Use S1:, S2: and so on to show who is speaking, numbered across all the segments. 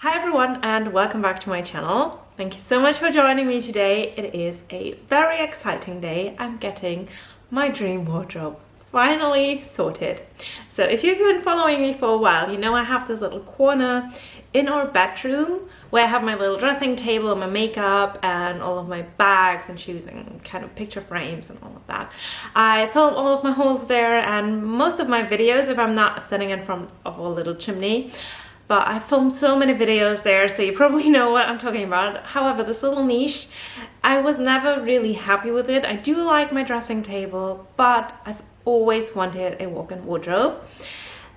S1: Hi everyone and welcome back to my channel. Thank you so much for joining me today. It is a very exciting day. I'm getting my dream wardrobe finally sorted. So if you've been following me for a while, you know I have this little corner in our bedroom where I have my little dressing table, my makeup and all of my bags and shoes and kind of picture frames and all of that. I film all of my hauls there and most of my videos if I'm not sitting in front of a little chimney. But I filmed so many videos there, so you probably know what I'm talking about. However, this little niche, I was never really happy with it. I do like my dressing table, but I've always wanted a walk-in wardrobe.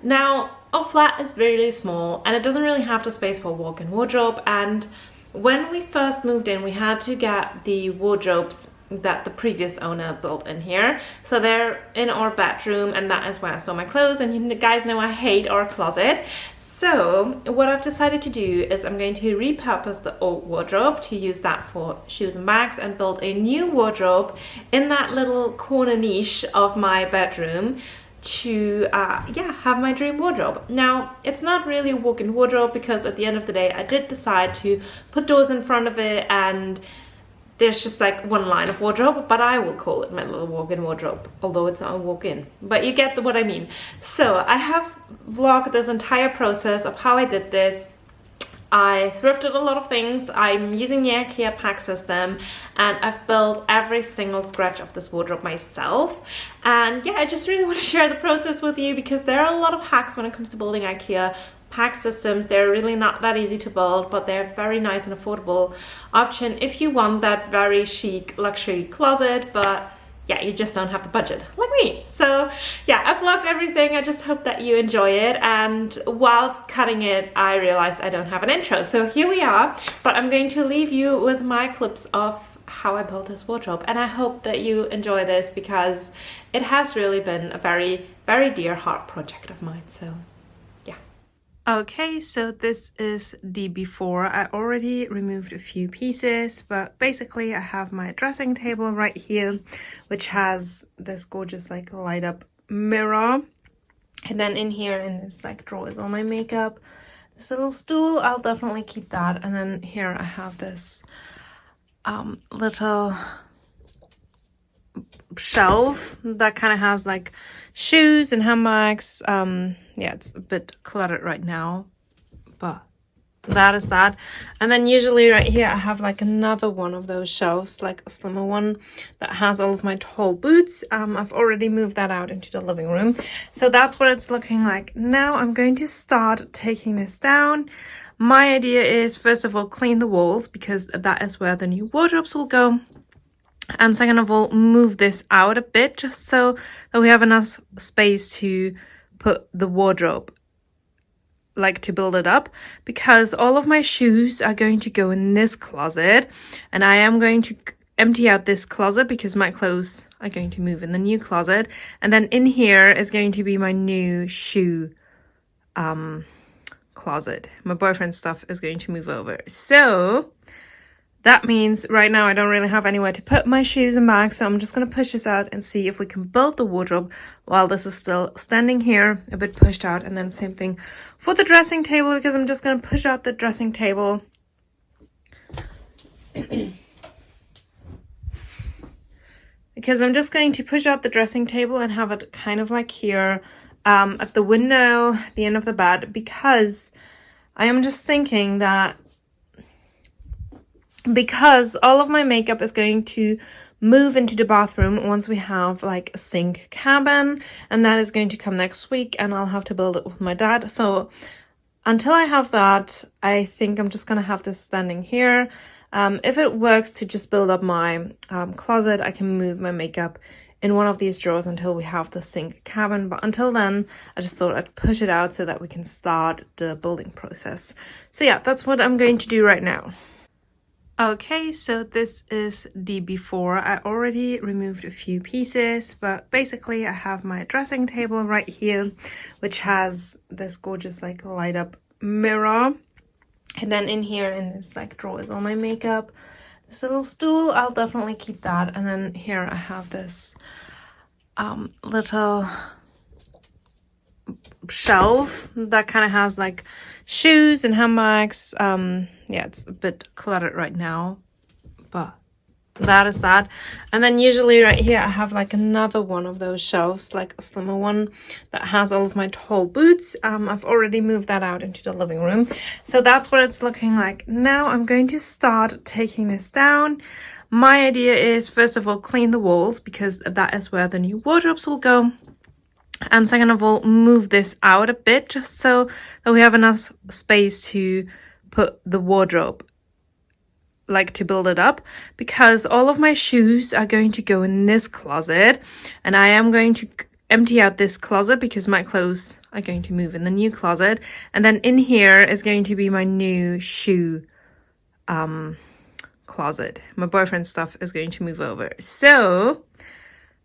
S1: Now, our flat is really small and it doesn't really have the space for a walk-in wardrobe. And when we first moved in, we had to get the wardrobes that the previous owner built in here. So they're in our bedroom and that is where I store my clothes, and you guys know I hate our closet. So what I've decided to do is I'm going to repurpose the old wardrobe to use that for shoes and bags and build a new wardrobe in that little corner niche of my bedroom to have my dream wardrobe. Now it's not really a walk-in wardrobe because at the end of the day I did decide to put doors in front of it and there's just like one line of wardrobe, but I will call it my little walk-in wardrobe, although it's not a walk-in, but you get what I mean. So I have vlogged this entire process of how I did this. I thrifted a lot of things. I'm using the IKEA PAX system and I've built every single scratch of this wardrobe myself. And yeah, I just really want to share the process with you because there are a lot of hacks when it comes to building IKEA PAX systems. They're really not that easy to build, but they're very nice and affordable option if you want that very chic luxury closet, but yeah, you just don't have the budget like me. So yeah, I've vlogged everything. I just hope that you enjoy it. And whilst cutting it, I realized I don't have an intro. So here we are, but I'm going to leave you with my clips of how I built this wardrobe. And I hope that you enjoy this because it has really been a very, very dear heart project of mine. So yeah. Okay, so this is the before. I already removed a few pieces, but basically I have my dressing table right here, which has this gorgeous like light up mirror. And then in here in this like drawer is all my makeup. This little stool, I'll definitely keep that. And then here I have this little shelf that kind of has like shoes and handbags. Yeah, it's a bit cluttered right now, but that is that. And then usually right here I have like another one of those shelves, like a slimmer one that has all of my tall boots. I've already moved that out into the living room, so that's what it's looking like now. I'm going to start taking this down. My idea is first of all clean the walls because that is where the new wardrobes will go. And second of all, move this out a bit just so that we have enough space to put the wardrobe, like to build it up, because all of my shoes are going to go in this closet and I am going to empty out this closet because my clothes are going to move in the new closet. And then in here is going to be my new shoe closet. My boyfriend's stuff is going to move over. So that means right now I don't really have anywhere to put my shoes and bags, so I'm just going to push this out and see if we can build the wardrobe while this is still standing here, a bit pushed out. And then same thing for the dressing table, because I'm just going to push out the dressing table. Because I'm just going to push out the dressing table and have it kind of like here at the window, the end of the bed, because I am just thinking that because all of my makeup is going to move into the bathroom once we have like a sink cabin, and that is going to come next week and I'll have to build it with my dad. So until I have that, I think I'm just gonna have this standing here. If it works to just build up my closet, I can move my makeup in one of these drawers until we have the sink cabin. But until then, I just thought I'd push it out so that we can start the building process. So yeah, that's what I'm going to do right now. Okay, so this is the before. I already removed a few pieces, but basically I have my dressing table right here, which has this gorgeous like light up mirror. And then in here in this like drawer is all my makeup. This little stool, I'll definitely keep that. And then here I have this little shelf that kind of has like shoes and handbags. Yeah, it's a bit cluttered right now, but that is that. And then usually right here I have like another one of those shelves, like a slimmer one that has all of my tall boots. I've already moved that out into the living room, so that's what it's looking like now. I'm going to start taking this down. My idea is, first of all, clean the walls, because that is where the new wardrobes will go. And second of all, move this out a bit, just so that we have enough space to put the wardrobe, like to build it up, because all of my shoes are going to go in this closet, and I am going to empty out this closet because my clothes are going to move in the new closet. And then in here is going to be my new shoe closet. My boyfriend's stuff is going to move over. So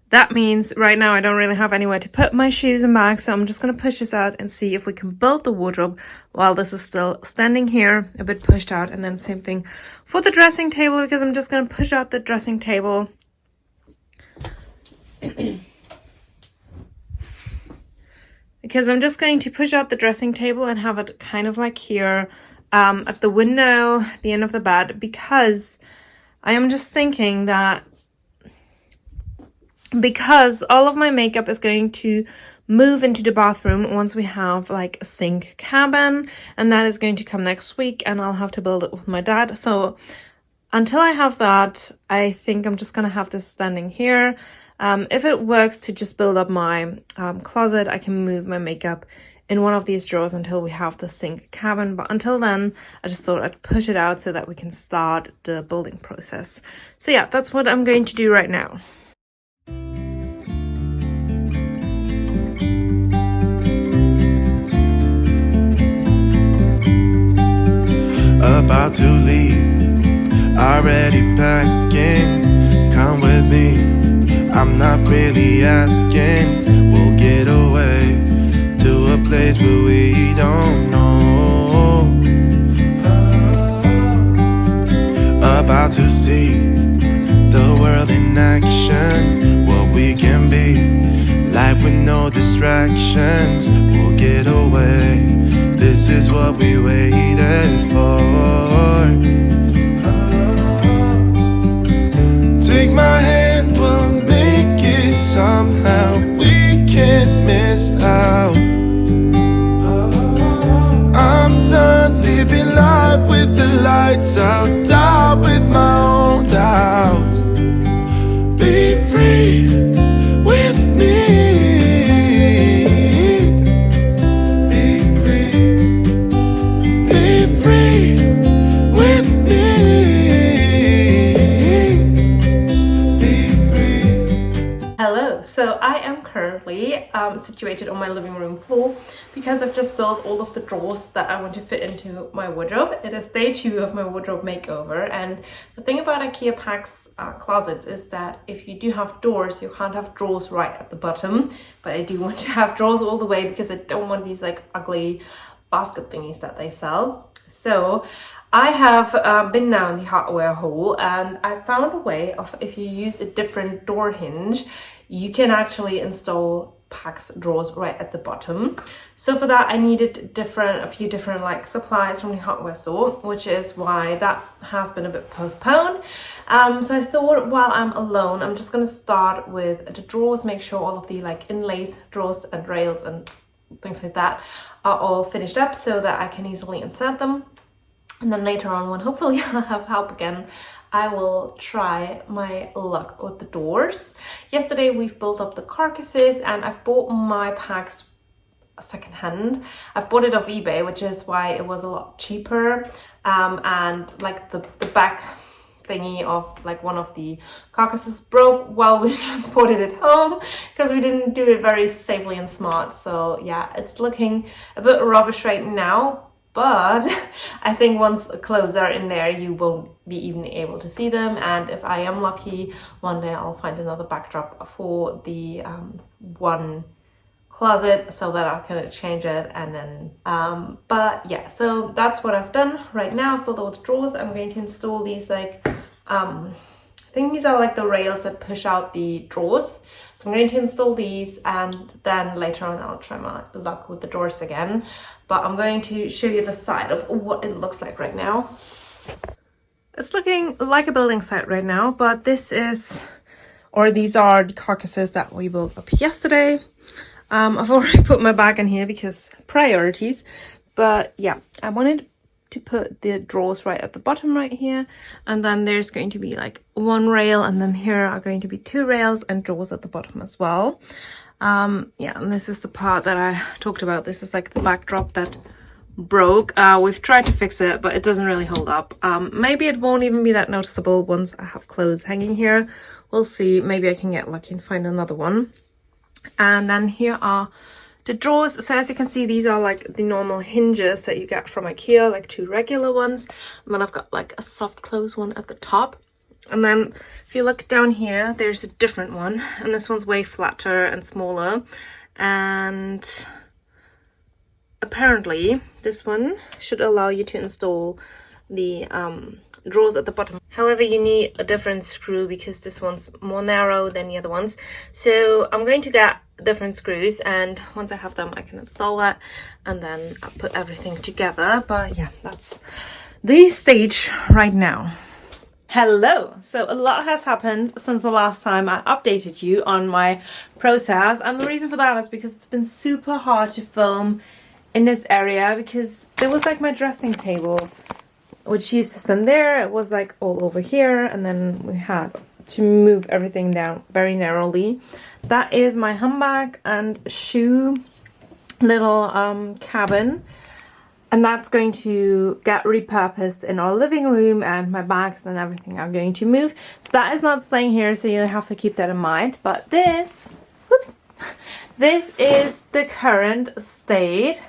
S1: that means right now I don't really have anywhere to put my shoes and bags, so I'm just going to push this out and see if we can build the wardrobe while this is still standing here, a bit pushed out. And then same thing for the dressing table, because I'm just going to push out the dressing table. Because I'm just going to push out the dressing table and have it kind of like here at the window, the end of the bed, because I am just thinking that because all of my makeup is going to move into the bathroom once we have like a sink cabin, and that is going to come next week, and I'll have to build it with my dad. So until I have that, I think I'm just gonna have this standing here. If it works to just build up my closet, I can move my makeup in one of these drawers until we have the sink cabin. But until then, I just thought I'd push it out so that we can start the building process. So yeah, that's what I'm going to do right now.
S2: About to leave, already packing. Come with me, I'm not really asking. We'll get away to a place where we don't know. About to see the world in action, what we can be, life with no distractions. We'll get away, this is what we waited for. Take my hand, we'll make it somehow. We can't miss out. I'm done living life with the lights out, die with my own doubts. Be free with me.
S1: So I am currently situated on my living room floor, because I've just built all of the drawers that I want to fit into my wardrobe. It is day 2 of my wardrobe makeover, and the thing about IKEA PAX closets is that if you do have doors, you can't have drawers right at the bottom, but I do want to have drawers all the way because I don't want these like ugly basket thingies that they sell. So I have been down the hardware hole, and I found a way of, if you use a different door hinge, you can actually install PAX drawers right at the bottom. So for that I needed a few different like supplies from the hardware store, which is why that has been a bit postponed. So I thought, while I'm alone, I'm just going to start with the drawers, make sure all of the like inlays, drawers and rails and things like that are all finished up so that I can easily insert them. And then later on, when hopefully I'll have help again, I will try my luck with the doors. Yesterday we've built up the carcasses, and I've bought my PAX secondhand. I've bought it off eBay, which is why it was a lot cheaper. And like the back thingy of like one of the carcasses broke while we transported it home, because we didn't do it very safely and smart. So yeah, it's looking a bit rubbish right now. But I think once the clothes are in there, you won't be even able to see them. And if I am lucky, one day I'll find another backdrop for the one closet so that I can change it. And then, but yeah, so that's what I've done right now. I've built all the drawers. I'm going to install these like think these are like the rails that push out the drawers. So I'm going to install these, and then later on I'll try my luck with the doors again. But I'm going to show you the side of what it looks like right now. It's looking like a building site right now, but this is, or these are the carcasses that we built up yesterday. I've already put my bag in here because priorities, but yeah, I wanted to put the drawers right at the bottom right here, and then there's going to be like one rail, and then here are going to be 2 rails and drawers at the bottom as well. Yeah, and this is the part that I talked about. This is like the backdrop that broke. We've tried to fix it, but it doesn't really hold up. Maybe it won't even be that noticeable once I have clothes hanging here. We'll see. Maybe I can get lucky and find another one. And then here are the drawers. So as you can see, these are like the normal hinges that you get from IKEA, like 2 regular ones. And then I've got like a soft close one at the top. And then if you look down here, there's a different one. And this one's way flatter and smaller. And apparently this one should allow you to install the drawers at the bottom. However, you need a different screw because this one's more narrow than the other ones. So I'm going to get different screws, and once I have them I can install that, and then I'll put everything together. But yeah, that's the stage right now. Hello! So a lot has happened since the last time I updated you on my process, and the reason for that is because it's been super hard to film in this area, because there was like my dressing table which used to stand there. It was like all over here, and then we had to move everything down very narrowly. That is my handbag and shoe little cabin, and that's going to get repurposed in our living room, and my bags and everything are going to move. So that is not staying here, so you have to keep that in mind. But this, whoops, this is the current state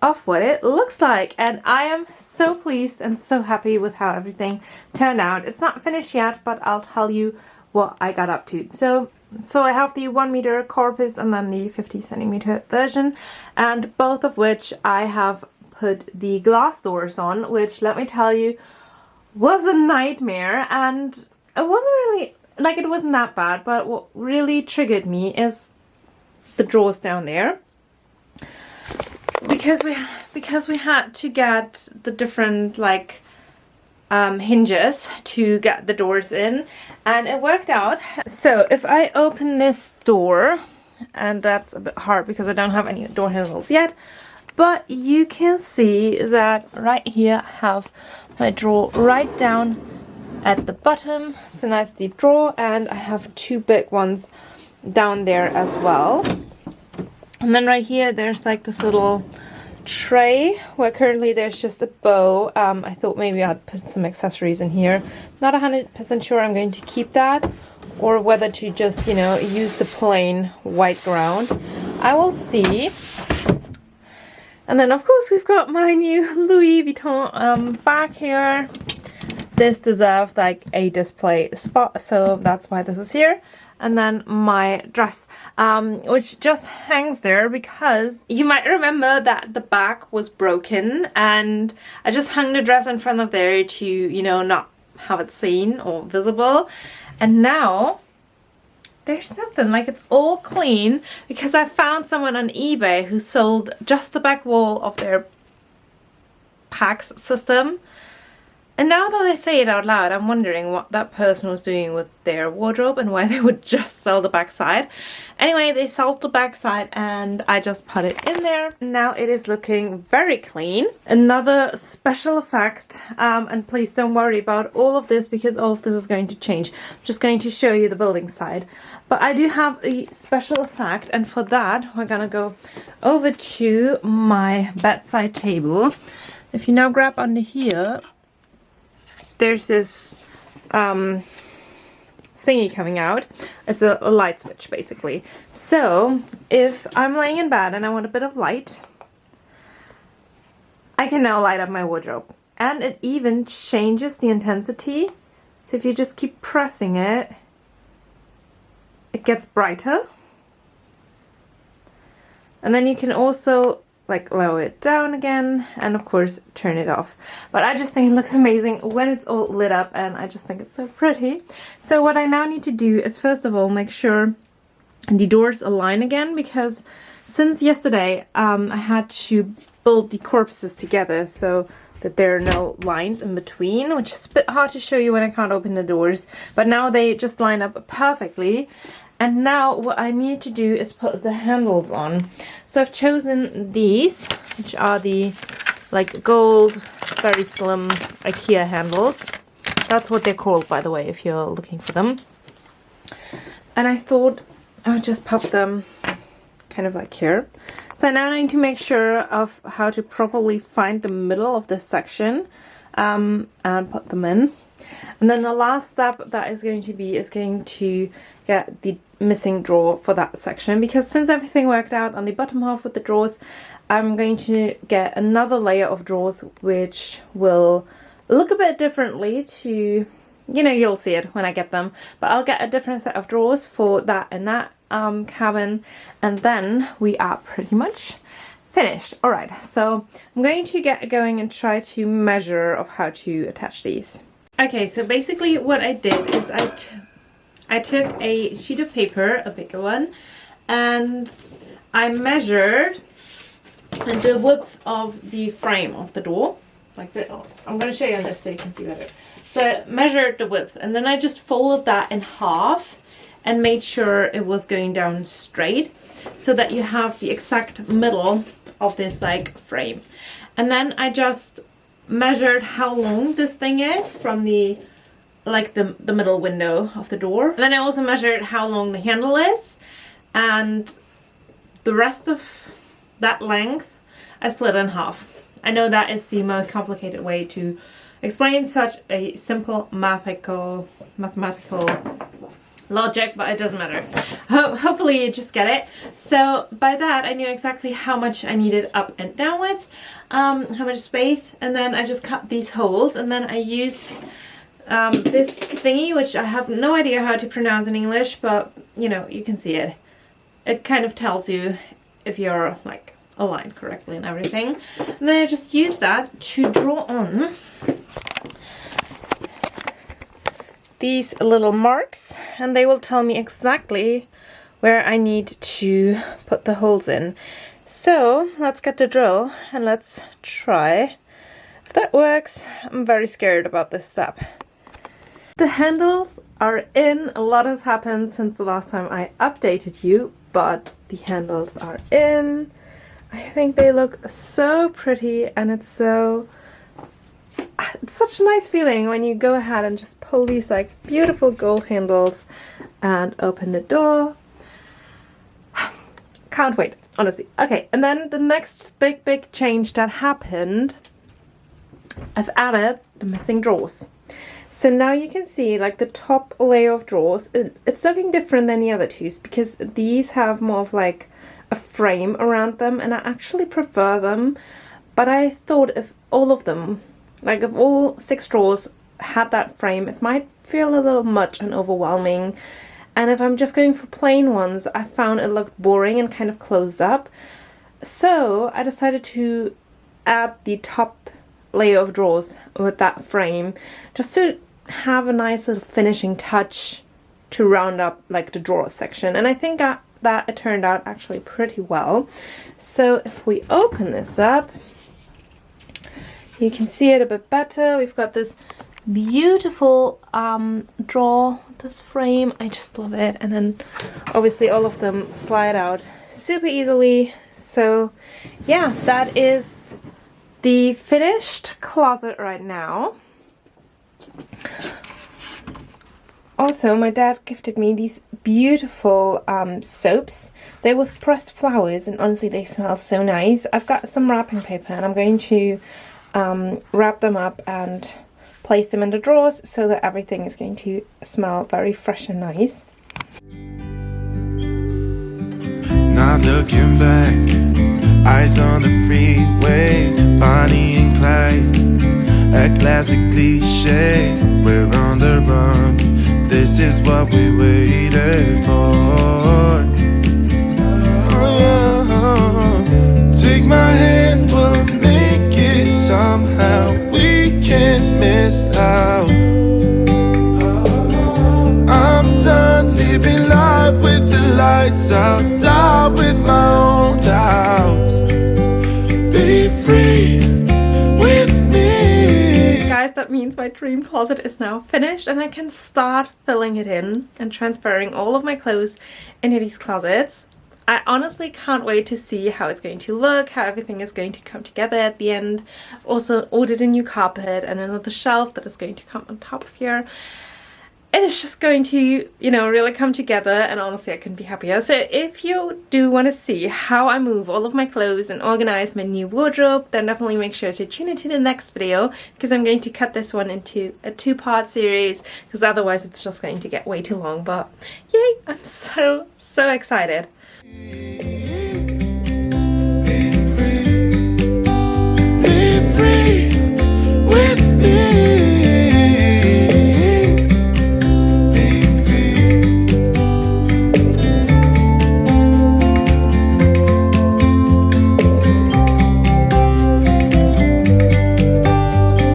S1: of what it looks like, and I am so pleased and so happy with how everything turned out. It's not finished yet, but I'll tell you what I got up to. So I have the 1 meter corpus and then the 50 centimeter version, and both of which I have put the glass doors on, which, let me tell you, was a nightmare. And it wasn't really, like, it wasn't that bad, but what really triggered me is the drawers down there. Because we had to get the different like hinges to get the doors in, and it worked out. So if I open this door, and that's a bit hard because I don't have any door handles yet, but you can see that right here I have my drawer right down at the bottom. It's a nice deep drawer, and I have 2 big ones down there as well. And then right here there's like this little tray where currently there's just a bow. I thought maybe I'd put some accessories in here. Not 100% sure I'm going to keep that, or whether to just, you know, use the plain white ground. I will see. And then of course we've got my new Louis Vuitton bag here. This deserved like a display spot, so that's why this is here. And then my dress, which just hangs there because you might remember that the back was broken, and I just hung the dress in front of there to, you know, not have it seen or visible. And now there's nothing, like, it's all clean because I found someone on eBay who sold just the back wall of their PAX system. And now that I say it out loud, I'm wondering what that person was doing with their wardrobe and why they would just sell the backside. Anyway, they sold the backside and I just put it in there. Now it is looking very clean. Another special effect, and please don't worry about all of this because all of this is going to change. I'm just going to show you the building side. But I do have a special effect, and for that we're gonna go over to my bedside table. If you now grab under here, there's this thingy coming out. It's a light switch basically. So if I'm laying in bed and I want a bit of light, I can now light up my wardrobe, and it even changes the intensity. So if you just keep pressing it, it gets brighter. And then you can also like lower it down again and of course turn it off. But I just think it looks amazing when it's all lit up, and I just think it's so pretty. So what I now need to do is first of all make sure the doors align again, because since yesterday I had to build the corpuses together so that there are no lines in between, which is a bit hard to show you when I can't open the doors, but now they just line up perfectly. And now what I need to do is put the handles on. So I've chosen these, which are the like gold, very slim IKEA handles. That's what they're called, by the way, if you're looking for them. And I thought I would just pop them kind of like here. So now I need to make sure of how to properly find the middle of this section and put them in. And then the last step that is going to get the missing drawer for that section, because since everything worked out on the bottom half with the drawers, I'm going to get another layer of drawers which will look a bit differently to, you know, you'll see it when I get them, but I'll get a different set of drawers for that and that cabin, and then we are pretty much finished. Alright, so I'm going to get going and try to measure of how to attach these. Okay, so basically what I did is I took a sheet of paper, a bigger one, and I measured the width of the frame of the door, like this. Oh, I'm going to show you on this so you can see better. So I measured the width, and then I just folded that in half and made sure it was going down straight, so that you have the exact middle of this like frame. And then I just measured how long this thing is from the middle window of the door. And then I also measured how long the handle is, and the rest of that length I split in half. I know that is the most complicated way to explain such a simple mathematical logic, but it doesn't matter. Hopefully you just get it. So by that I knew exactly how much I needed up and downwards, how much space, and then I just cut these holes, and then I used this thingy, which I have no idea how to pronounce in English, but you know, you can see it. It kind of tells you if you're like aligned correctly and everything. And then I just use that to draw on these little marks, and they will tell me exactly where I need to put the holes in. So let's get the drill and let's try if that works. I'm very scared about this step. The handles are in. A lot has happened since the last time I updated you, but the handles are in. I think they look so pretty, and it's such a nice feeling when you go ahead and just pull these like beautiful gold handles and open the door. Can't wait, honestly. Okay, and then the next big change that happened, I've added the missing drawers. So now you can see like the top layer of drawers, it's looking different than the other two, because these have more of like a frame around them, and I actually prefer them. But I thought if all of them, like if all 6 drawers had that frame, it might feel a little much and overwhelming. And if I'm just going for plain ones, I found it looked boring and kind of closed up. So I decided to add the top layer of drawers with that frame, just to have a nice little finishing touch to round up like the drawer section. And I think that it turned out actually pretty well. So if we open this up, you can see it a bit better. We've got this beautiful drawer, this frame. I just love it. And then obviously all of them slide out super easily. So yeah, that is the finished closet right now. Also, my dad gifted me these beautiful soaps. They're with pressed flowers, and honestly they smell so nice. I've got some wrapping paper, and I'm going to wrap them up and place them in the drawers so that everything is going to smell very fresh and nice.
S2: Not looking back, eyes on the freeway, Bonnie and Clyde, a classic cliche. We're on the run, this is what we waited for. Oh, yeah. Take my hand.
S1: guys, that means my dream closet is now finished and I can start filling it in and transferring all of my clothes into these closets. I honestly can't wait to see how it's going to look, how everything is going to come together at the end. I've also ordered a new carpet and another shelf that is going to come on top of here. It is just going to, you know, really come together, and honestly I couldn't be happier. So if you do want to see how I move all of my clothes and organize my new wardrobe, then definitely make sure to tune into the next video, because I'm going to cut this one into a 2-part series, because otherwise it's just going to get way too long. But yay, I'm so excited.